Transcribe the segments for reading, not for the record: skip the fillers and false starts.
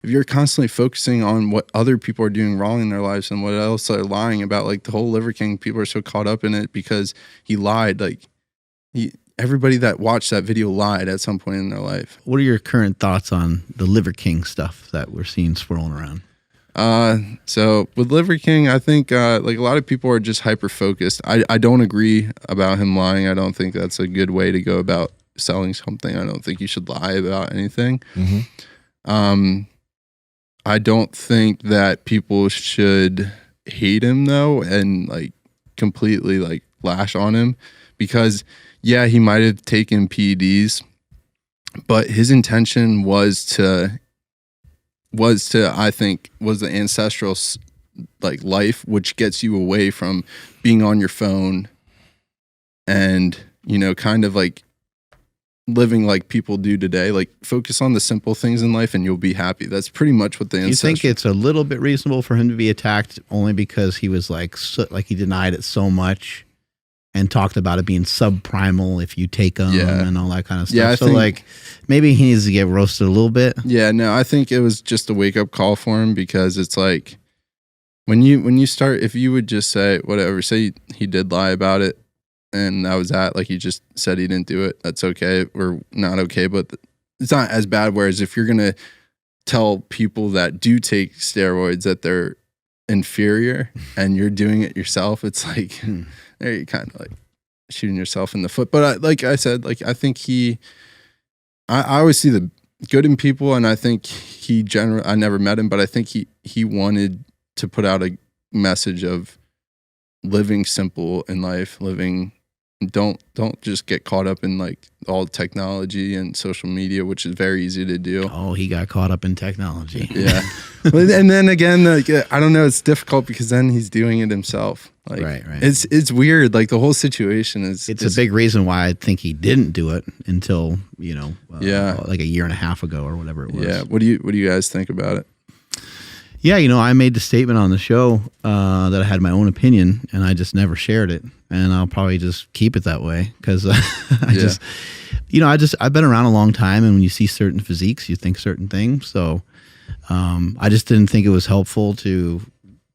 if you're constantly focusing on what other people are doing wrong in their lives and what else they're lying about, like the whole Liver King, people are so caught up in it because he lied. Like everybody that watched that video lied at some point in their life. What are your current thoughts on the Liver King stuff that we're seeing swirling around? So with Liver King, I think like a lot of people are just hyper focused. I don't agree about him lying. I don't think that's a good way to go about selling something. I don't think you should lie about anything. I don't think that people should hate him though and like completely like lash on him, because yeah, he might have taken PEDs, but his intention was to I think was the ancestral like life, which gets you away from being on your phone and, you know, kind of like living like people do today. Like focus on the simple things in life and you'll be happy. That's pretty much what the ancestral. You think it's a little bit reasonable for him to be attacked only because he was like he denied it so much and talked about it being subprimal if you take them and all that kind of stuff. Yeah, so like maybe he needs to get roasted a little bit. Yeah, no, I think it was just a wake up call for him, because it's like when you start, if you would just say whatever, say he did lie about it and that was that, like he just said he didn't do it, that's okay or not okay, but it's not as bad. Whereas if you're gonna tell people that do take steroids that they're inferior and you're doing it yourself, it's like there you kind of like shooting yourself in the foot. But like I said, like I think I always see the good in people, and I think I never met him, but I think he wanted to put out a message of living simple in life, don't just get caught up in like all technology and social media, which is very easy to do. Oh, he got caught up in technology. Yeah. And then again, like, I don't know, it's difficult because then he's doing it himself. Like, right. It's weird. Like the whole situation is. It's a big reason why I think he didn't do it until, you know, like a year and a half ago or whatever it was. Yeah. What do you guys think about it? Yeah, you know, I made the statement on the show that I had my own opinion, and I just never shared it, and I'll probably just keep it that way because I've been around a long time, and when you see certain physiques, you think certain things. So I just didn't think it was helpful to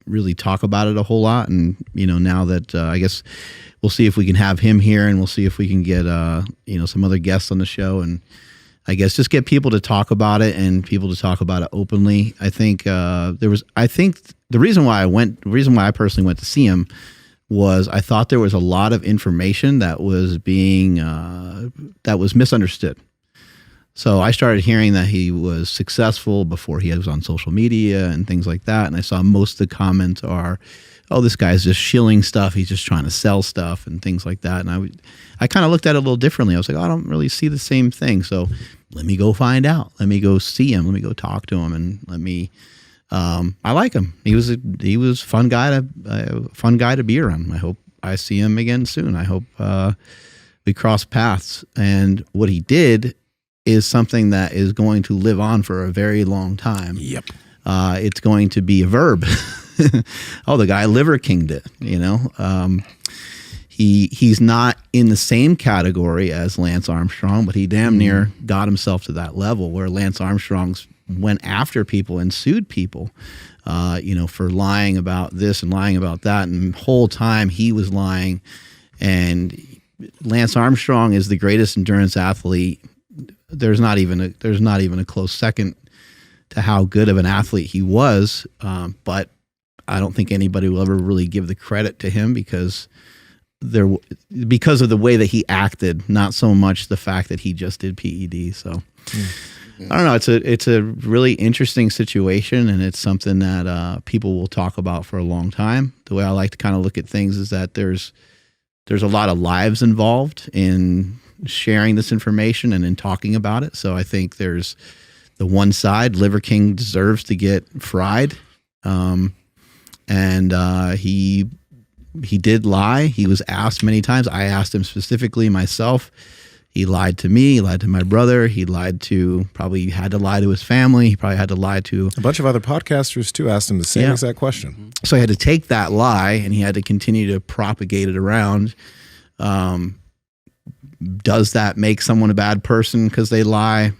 really talk about it a whole lot, and you know, now that I guess we'll see if we can have him here, and we'll see if we can get some other guests on the show, and I guess just get people to talk about it and people to talk about it openly. I think the reason why I personally went to see him was I thought there was a lot of information that was being that was misunderstood. So I started hearing that he was successful before he was on social media and things like that, and I saw most of the comments are, oh, this guy's just shilling stuff. He's just trying to sell stuff and things like that. And I kind of looked at it a little differently. I was like, oh, I don't really see the same thing. So let me go find out. Let me go see him. Let me go talk to him. And I like him. He was a fun guy to be around. I hope I see him again soon. I hope we cross paths. And what he did is something that is going to live on for a very long time. Yep. It's going to be a verb. Oh, the guy Liver Kinged it, you know. He's not in the same category as Lance Armstrong, but he damn near got himself to that level where Lance Armstrong's went after people and sued people, for lying about this and lying about that, and the whole time he was lying. And Lance Armstrong is the greatest endurance athlete. There's not even a close second to how good of an athlete he was, but I don't think anybody will ever really give the credit to him because of the way that he acted, not so much the fact that he just did PED. So I don't know. It's a really interesting situation, and it's something that people will talk about for a long time. The way I like to kind of look at things is that there's a lot of lives involved in sharing this information and in talking about it. So I think there's the one side, Liver King deserves to get fried. And he did lie. He was asked many times. I asked him specifically myself. He lied to me. He lied to my brother. Probably had to lie to his family. He probably had to lie to a bunch of other podcasters too. Asked him the same exact question. So he had to take that lie and he had to continue to propagate it around. Does that make someone a bad person because they lie?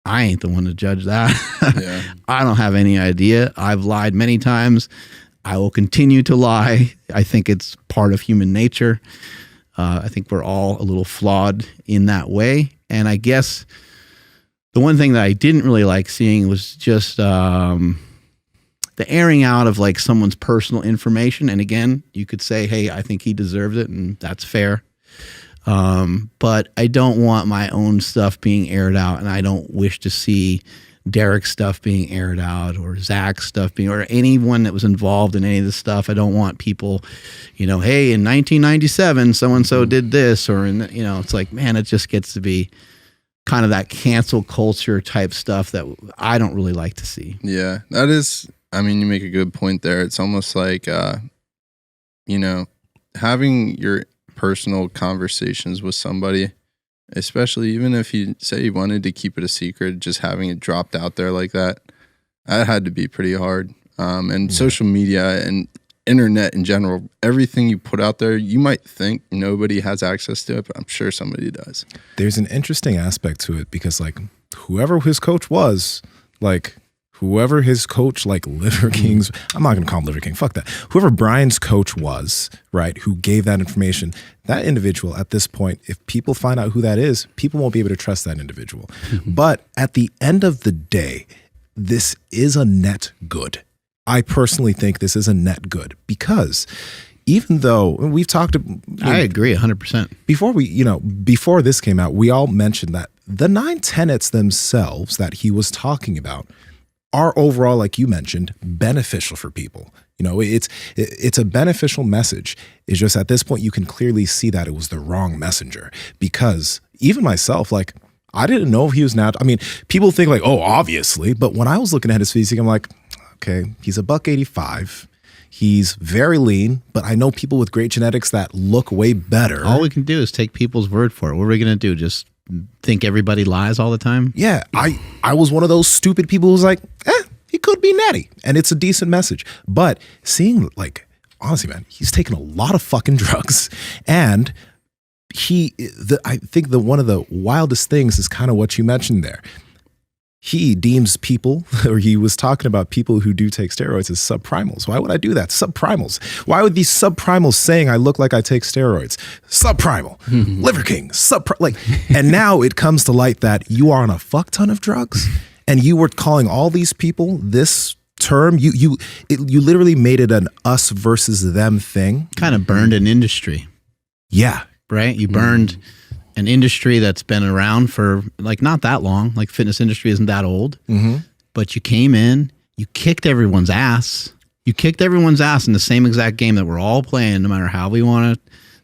I ain't the one to judge that. Yeah. I don't have any idea. I've lied many times. I will continue to lie. I think it's part of human nature. I think we're all a little flawed in that way. And I guess the one thing that I didn't really like seeing was just the airing out of like someone's personal information. And again, you could say, hey, I think he deserves it, and that's fair. But I don't want my own stuff being aired out, and I don't wish to see Derek's stuff being aired out or Zach's stuff being, or anyone that was involved in any of this stuff. I don't want people, hey, in 1997, so-and-so did this, or it's like, man, it just gets to be kind of that cancel culture type stuff that I don't really like to see. Yeah, that is, you make a good point there. It's almost like, having your personal conversations with somebody, especially even if you say you wanted to keep it a secret, just having it dropped out there like that had to be pretty hard. And social media and internet in general, everything you put out there, you might think nobody has access to it, but I'm sure somebody does. There's an interesting aspect to it because whoever his coach was, whoever his coach, Liver King's, I'm not going to call him Liver King, fuck that. Whoever Brian's coach was, right, who gave that information, that individual at this point, if people find out who that is, people won't be able to trust that individual. But at the end of the day, this is a net good. I personally think this is a net good because even though we've talked, I agree 100%. Before this came out, we all mentioned that the 9 tenets themselves that he was talking about are overall, like you mentioned, beneficial for people. It's a beneficial message. It's just at this point, you can clearly see that it was the wrong messenger because even myself, I didn't know if he was people think oh, obviously, but when I was looking at his physique, I'm like, okay, he's a $185. He's very lean, but I know people with great genetics that look way better. All we can do is take people's word for it. What are we going to do? Just think everybody lies all the time? Yeah, I was one of those stupid people who's like, he could be natty, and it's a decent message. But seeing, honestly, man, he's taken a lot of fucking drugs, and I think one of the wildest things is kind of what you mentioned there. He deems people, or he was talking about people who do take steroids as subprimals. Why would I do that? Subprimals. Why would these subprimals saying I look like I take steroids? Subprimal, Liver King, and now it comes to light that you are on a fuck ton of drugs, and you were calling all these people this term. You literally made it an us versus them thing. Kind of burned an industry. Yeah. Right? You burned an industry that's been around for not that long. Fitness industry isn't that old, but you came in, you kicked everyone's ass. You kicked everyone's ass in the same exact game that we're all playing, no matter how we want to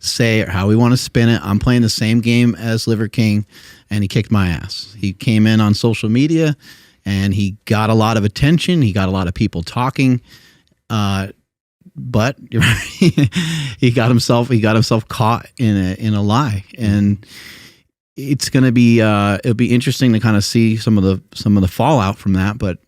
say it or how we want to spin it. I'm playing the same game as Liver King, and he kicked my ass. He came in on social media, and he got a lot of attention. He got a lot of people talking, but he got himself caught in a lie, and it's going to be it'll be interesting to kind of see some of the fallout from that. But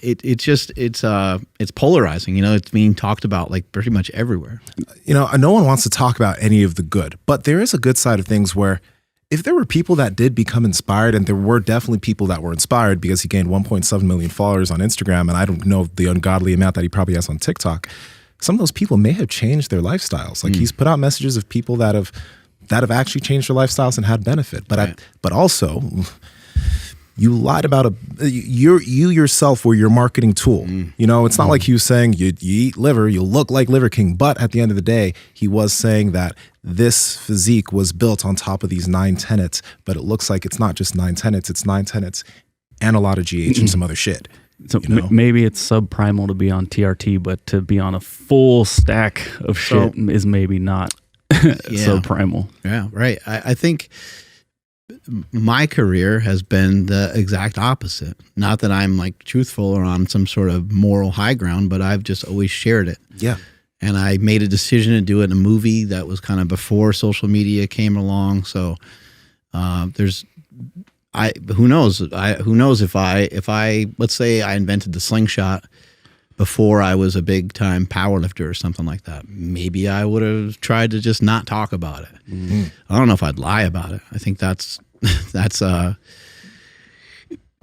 it's polarizing. It's being talked about pretty much everywhere. No one wants to talk about any of the good, but there is a good side of things where if there were people that did become inspired, and there were definitely people that were inspired because he gained 1.7 million followers on Instagram, and I don't know the ungodly amount that he probably has on TikTok. Some of those people may have changed their lifestyles. He's put out messages of people that have actually changed their lifestyles and had benefit. But right. But also, you lied about you yourself were your marketing tool. It's not like he was saying you eat liver, you look like Liver King. But at the end of the day, he was saying that this physique was built on top of these 9 tenets. But it looks like it's not just 9 tenets; it's 9 tenets and a lot of GH and some other shit. So maybe it's subprimal to be on TRT, but to be on a full stack of shit is maybe not subprimal. Yeah, right. I think my career has been the exact opposite. Not that I'm truthful or on some sort of moral high ground, but I've just always shared it. Yeah. And I made a decision to do it in a movie that was kind of before social media came along. So who knows if I let's say I invented the slingshot before I was a big time powerlifter or something like that, maybe I would have tried to just not talk about it. I don't know if I'd lie about it. I think that's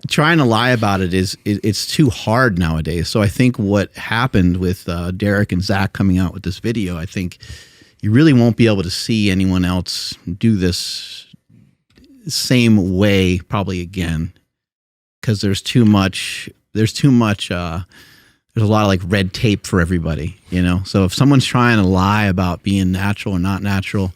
trying to lie about it it's too hard nowadays. So I think what happened with Derek and Zach coming out with this video, I think you really won't be able to see anyone else do this same way probably again, because there's a lot of like red tape for everybody, you know? So if someone's trying to lie about being natural or not natural,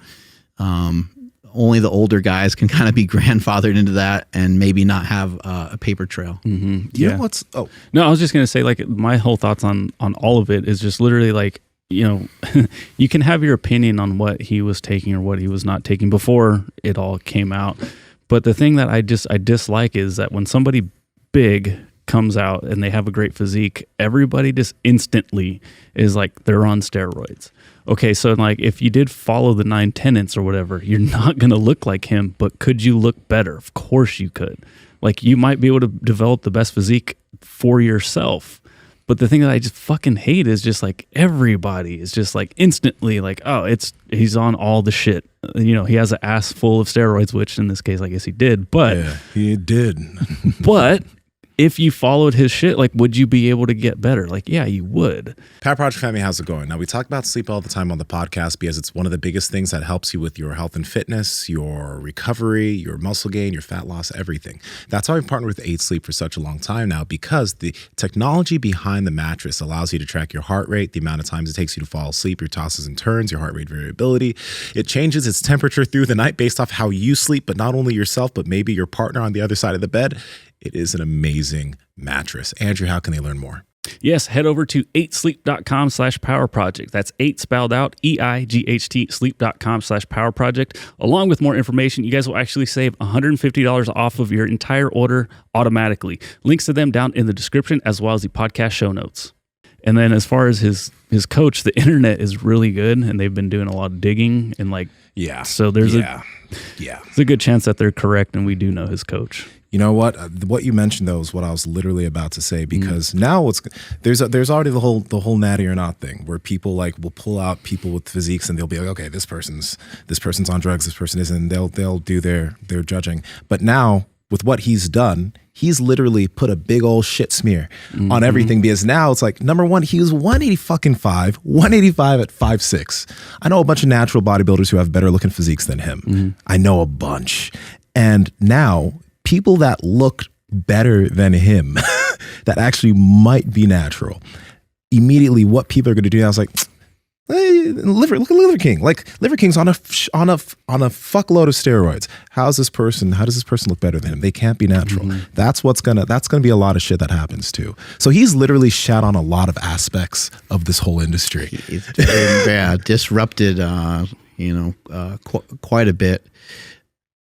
only the older guys can kind of be grandfathered into that and maybe not have a paper trail. You know what's, No, I was just going to say, like, my whole thoughts on all of it is just literally like, you know, you can have your opinion on what he was taking or what he was not taking before it all came out. But the thing that I dislike is that when somebody big comes out and they have a great physique, everybody just instantly is like they're on steroids. Okay, so like if you did follow the 9 tenets or whatever, you're not going to look like him, but could you look better? Of course you could. Like you might be able to develop the best physique for yourself. But the thing that I just fucking hate is just like everybody is just like instantly like, oh, he's on all the shit. You know, he has an ass full of steroids, which in this case, I guess he did. But yeah, he did. But if you followed his shit, like, would you be able to get better? Like, yeah, you would. Power Project family, how's it going? Now, we talk about sleep all the time on the podcast because it's one of the biggest things that helps you with your health and fitness, your recovery, your muscle gain, your fat loss, everything. That's why we partnered with 8 Sleep for such a long time now, because the technology behind the mattress allows you to track your heart rate, the amount of times it takes you to fall asleep, your tosses and turns, your heart rate variability. It changes its temperature through the night based off how you sleep, but not only yourself, but maybe your partner on the other side of the bed. It is an amazing mattress. Andrew, how can they learn more? Yes, head over to 8sleep.com/powerproject. That's 8 spelled out, EIGHT, sleep.com/powerproject. Along with more information, you guys will actually save $150 off of your entire order automatically. Links to them down in the description as well as the podcast show notes. And then as far as his coach, the internet is really good and they've been doing a lot of digging and like, yeah. So there's a good chance that they're correct and we do know his coach. You know what? What you mentioned though is what I was literally about to say, because now there's already the whole natty or not thing where people like will pull out people with physiques and they'll be like, okay, this person's on drugs, this person isn't. They'll do their judging. But now with what he's done, he's literally put a big old shit smear on everything, because now it's like, number one, he was 185 at 5'6". I know a bunch of natural bodybuilders who have better looking physiques than him. I know a bunch. And now people that looked better than him that actually might be natural, immediately what people are going to do now is like, hey, look at Liver King. Like Liver King's on a fuckload of steroids. How does this person look better than him? They can't be natural. That's gonna be a lot of shit that happens too. So he's literally shat on a lot of aspects of this whole industry. It's disrupted, quite a bit.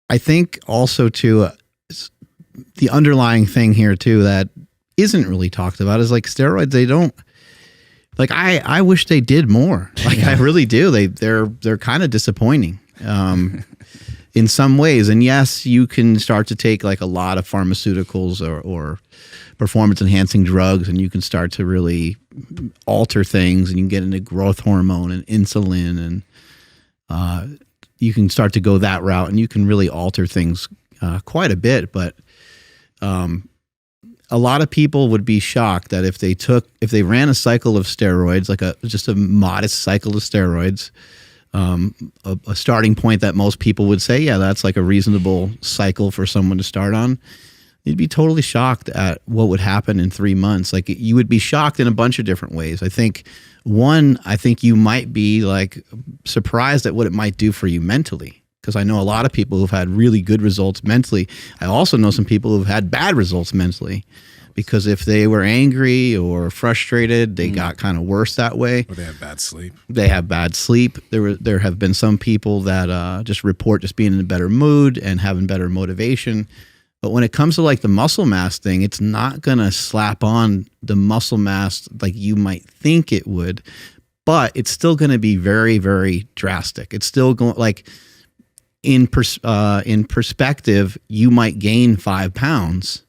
I think also too, the underlying thing here too that isn't really talked about is like steroids. They don't. Like I wish they did more. Like I really do. They're kind of disappointing in some ways. And yes, you can start to take like a lot of pharmaceuticals or performance enhancing drugs, and you can start to really alter things, and you can get into growth hormone and insulin, and you can start to go that route, and you can really alter things quite a bit. But a lot of people would be shocked that if they ran a cycle of steroids, like just a modest cycle of steroids, a starting point that most people would say, yeah, that's like a reasonable cycle for someone to start on. You'd be totally shocked at what would happen in 3 months. Like you would be shocked in a bunch of different ways. I think you might be like surprised at what it might do for you mentally. Because I know a lot of people who've had really good results mentally. I also know some people who've had bad results mentally, because if they were angry or frustrated, they got kind of worse that way. Or they have bad sleep. There have been some people that just report just being in a better mood and having better motivation. But when it comes to like the muscle mass thing, it's not going to slap on the muscle mass like you might think it would, but it's still going to be very, very drastic. It's still going like, in perspective, you might gain 5 pounds,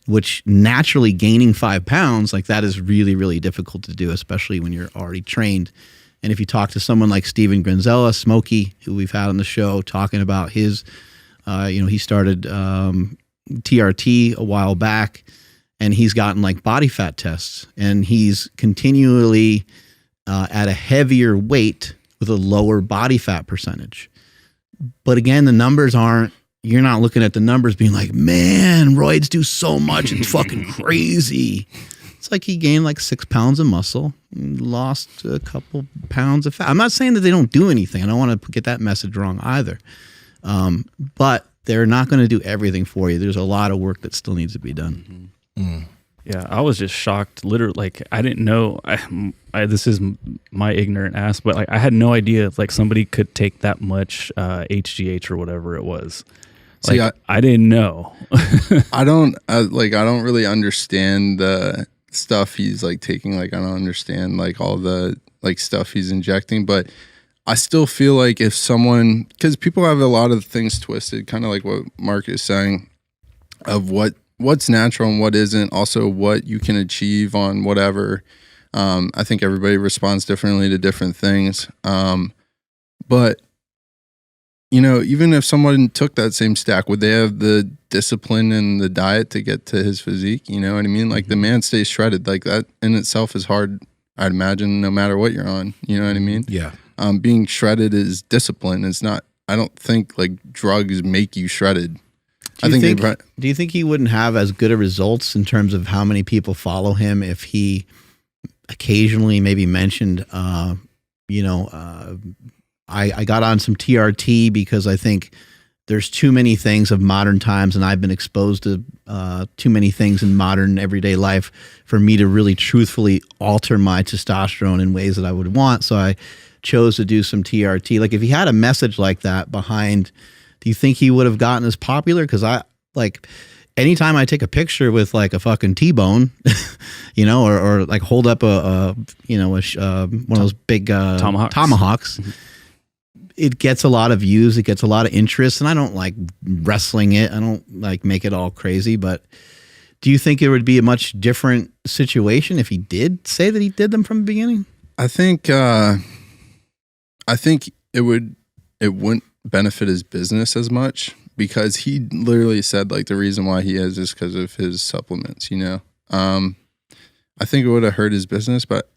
which naturally gaining 5 pounds, like that is really, really difficult to do, especially when you're already trained. And if you talk to someone like Steven Granzella, Smokey, who we've had on the show, talking about his, he started TRT a while back, and he's gotten like body fat tests, and he's continually at a heavier weight with a lower body fat percentage. But again, the numbers aren't, you're not looking at the numbers being like, man, roids do so much, it's fucking crazy. It's like he gained like 6 pounds of muscle, and lost a couple pounds of fat. I'm not saying that they don't do anything. I don't want to get that message wrong either. But they're not going to do everything for you. There's a lot of work that still needs to be done. Yeah, I was just shocked. Literally, like I didn't know. This is my ignorant ass, but like I had no idea like somebody could take that much HGH or whatever it was. Like, see, I didn't know. I don't really understand the stuff he's like taking. Like I don't understand like all the like stuff he's injecting, but I still feel like if someone, because people have a lot of things twisted, kind of like what Mark is saying, of what's natural and what isn't, also what you can achieve on whatever. I think everybody responds differently to different things. But you know, even if someone took that same stack, would they have the discipline and the diet to get to his physique? You know what I mean? Like the man stays shredded. Like that in itself is hard, I'd imagine, no matter what you're on. You know what I mean? Yeah. Being shredded is discipline. It's not, I don't think like drugs make you shredded. Do you think he wouldn't have as good of results in terms of how many people follow him if he occasionally maybe mentioned, I got on some TRT because I think there's too many things of modern times, and I've been exposed to too many things in modern everyday life for me to really truthfully alter my testosterone in ways that I would want. So I chose to do some TRT. Like if he had a message like that behind, do you think he would have gotten as popular? Because I like anytime I take a picture with like a fucking T-bone, or like hold up one of those big tomahawks. Mm-hmm. It gets a lot of views. It gets a lot of interest, and I don't like wrestling it. I don't like make it all crazy. But do you think it would be a much different situation if he did say that he did them from the beginning? I think it wouldn't benefit his business as much, because he literally said like the reason why he is because of his supplements. You know, I think it would have hurt his business, but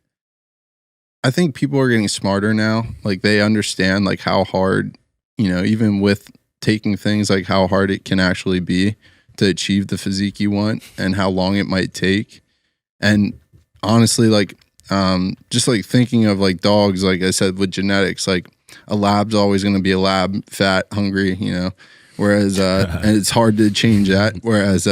I think people are getting smarter now. Like they understand like how hard, even with taking things, like how hard it can actually be to achieve the physique you want and how long it might take. And honestly, like, just like thinking of like dogs, like I said, with genetics, like a lab's always going to be a lab, fat, hungry, whereas, and it's hard to change that. Whereas,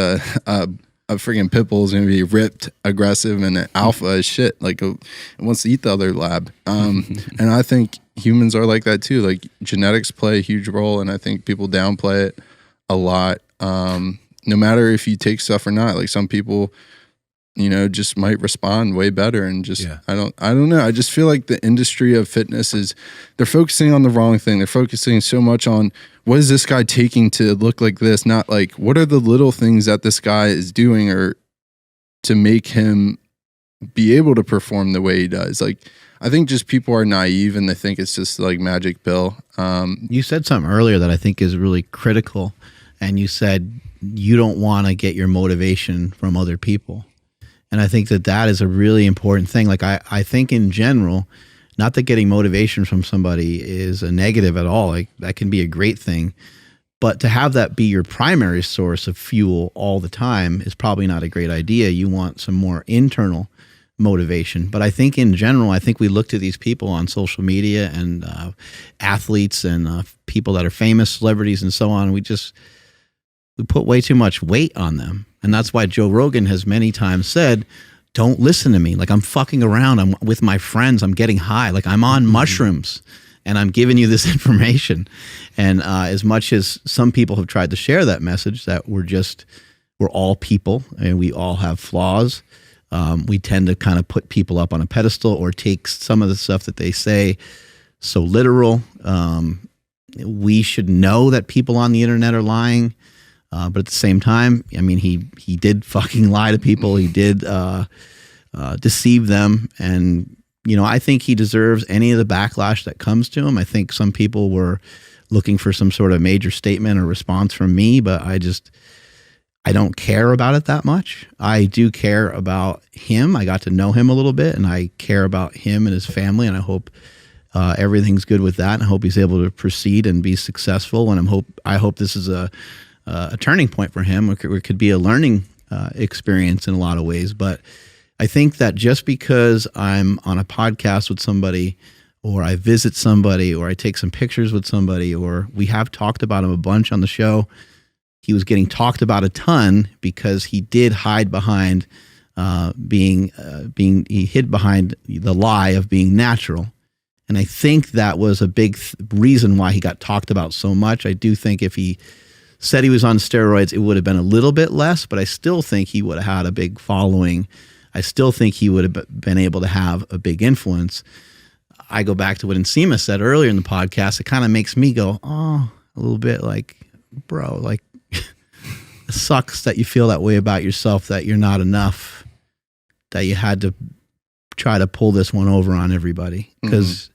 a freaking pit bull is going to be ripped, aggressive, and an alpha as shit. Like it wants to eat the other lab. And I think humans are like that too. Like genetics play a huge role, and I think people downplay it a lot. No matter if you take stuff or not. Like some people, just might respond way better, and just I don't know. I just feel like the industry of fitness they're focusing on the wrong thing. They're focusing so much on what is this guy taking to look like this, not like what are the little things that this guy is doing or to make him be able to perform the way he does. Like I think just people are naive and they think it's just like magic pill. You said something earlier that I think is really critical, and you said you don't want to get your motivation from other people. And I think that is a really important thing. Like I think in general, not that getting motivation from somebody is a negative at all. Like that can be a great thing, but to have that be your primary source of fuel all the time is probably not a great idea. You want some more internal motivation. But I think in general, I think we look to these people on social media and athletes and people that are famous, celebrities and so on. We put way too much weight on them. And that's why Joe Rogan has many times said, don't listen to me. Like I'm fucking around. I'm with my friends. I'm getting high. Like I'm on mushrooms and I'm giving you this information. And as much as some people have tried to share that message that we're all people and we all have flaws, we tend to kind of put people up on a pedestal or take some of the stuff that they say so literal. We should know that people on the internet are lying. But at the same time, I mean, he did fucking lie to people. He did deceive them. And, I think he deserves any of the backlash that comes to him. I think some people were looking for some sort of major statement or response from me, but I don't care about it that much. I do care about him. I got to know him a little bit, and I care about him and his family, and I hope everything's good with that, and I hope he's able to proceed and be successful. And I hope this is a turning point for him. It could be a learning experience in a lot of ways. But I think that just because I'm on a podcast with somebody, or I visit somebody, or I take some pictures with somebody, or we have talked about him a bunch on the show, he was getting talked about a ton because he did hide behind he hid behind the lie of being natural. And I think that was a big reason why he got talked about so much. I do think if he said he was on steroids, it would have been a little bit less, but I still think he would have had a big following. I still think he would have been able to have a big influence. I go back to what Nsima said earlier in the podcast. It kind of makes me go, oh, a little bit like, bro, like it sucks that you feel that way about yourself, that you're not enough, that you had to try to pull this one over on everybody. Because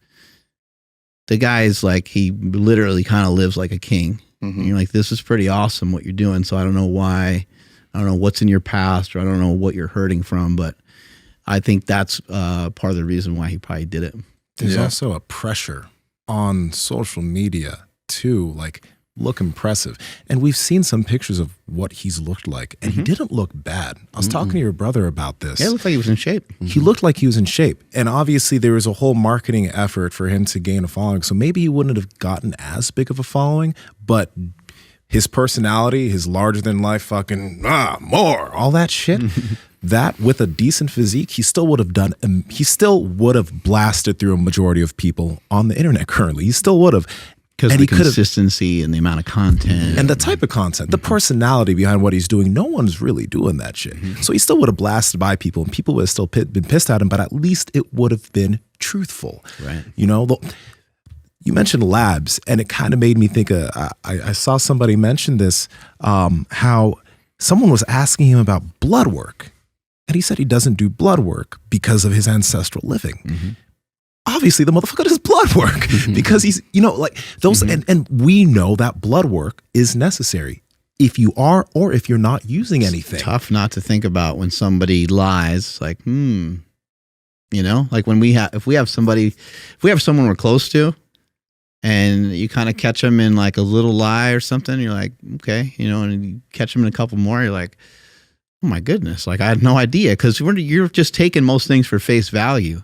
the guy is like, he literally kind of lives like a king. And you're like, this is pretty awesome what you're doing. So I don't know why, I don't know what's in your past, or I don't know what you're hurting from, but I think that's part of the reason why he probably did it. There's also a pressure on social media to like look impressive. And we've seen some pictures of what he's looked like, and he didn't look bad. I was talking to your brother about this. Yeah, it looked like he was in shape. He looked like he was in shape. And obviously there was a whole marketing effort for him to gain a following. So maybe he wouldn't have gotten as big of a following, but his personality, his larger than life fucking, more, all that shit, that with a decent physique, he still would have blasted through a majority of people on the internet currently. He still would have. Because of the consistency and the amount of content. And the type of content, the personality behind what he's doing, no one's really doing that shit. So he still would have blasted by people, and people would have still been pissed at him, but at least it would have been truthful. Right. You know, you mentioned labs, and it kind of made me think, I saw somebody mention this, how someone was asking him about blood work, and he said he doesn't do blood work because of his ancestral living. Obviously the motherfucker does blood work because he's, you know, like those, and we know that blood work is necessary if you are, or if you're not using anything. It's tough not to think about when somebody lies, like, you know, like when if we have someone we're close to, and you kind of catch them in like a little lie or something, you're like, okay, you know, and you catch them in a couple more, you're like, oh my goodness, like I had no idea, because you're just taking most things for face value.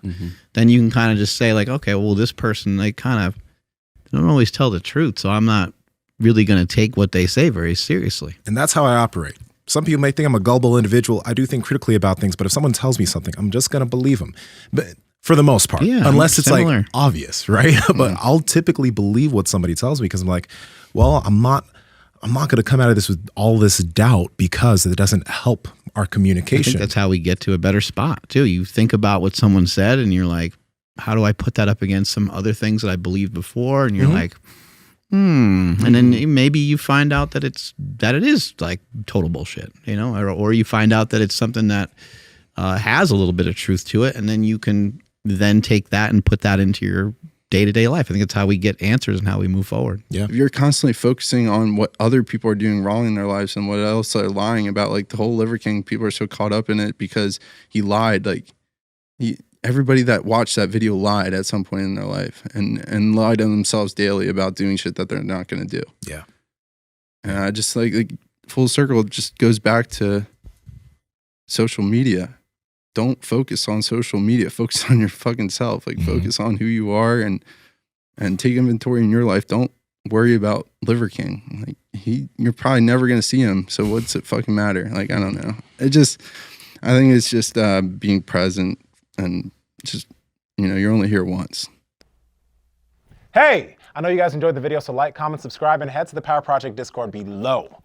Then you can kind of just say like, okay, well, this person, they kind of don't always tell the truth, so I'm not really going to take what they say very seriously. And that's how I operate. Some people may think I'm a gullible individual. I do think critically about things, but if someone tells me something, I'm just going to believe them. But for the most part, unless it's like obvious, right? But I'll typically believe what somebody tells me, because I'm like, well, I'm not going to come out of this with all this doubt, because it doesn't help our communication. I think that's how we get to a better spot too. You think about what someone said, and you're like, how do I put that up against some other things that I believed before? And you're like, and then maybe you find out that it is like total bullshit, you know, or you find out that it's something that has a little bit of truth to it, and then you can then take that and put that into your day-to-day life. I think it's how we get answers and how we move forward. Yeah. If you're constantly focusing on what other people are doing wrong in their lives and what else they're lying about, like the whole Liver King, people are so caught up in it because he lied. Like everybody that watched that video lied at some point in their life, and lied to themselves daily about doing shit that they're not going to do. Yeah. And I just like full circle, it just goes back to social media. Don't focus on social media. Focus on your fucking self. Like focus on who you are, and take inventory in your life. Don't worry about Liver King. Like you're probably never gonna see him. So what's it fucking matter? Like I don't know. I think it's just being present, and just, you know, you're only here once. Hey, I know you guys enjoyed the video, so like, comment, subscribe, and head to the Power Project Discord below.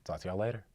Talk to y'all later.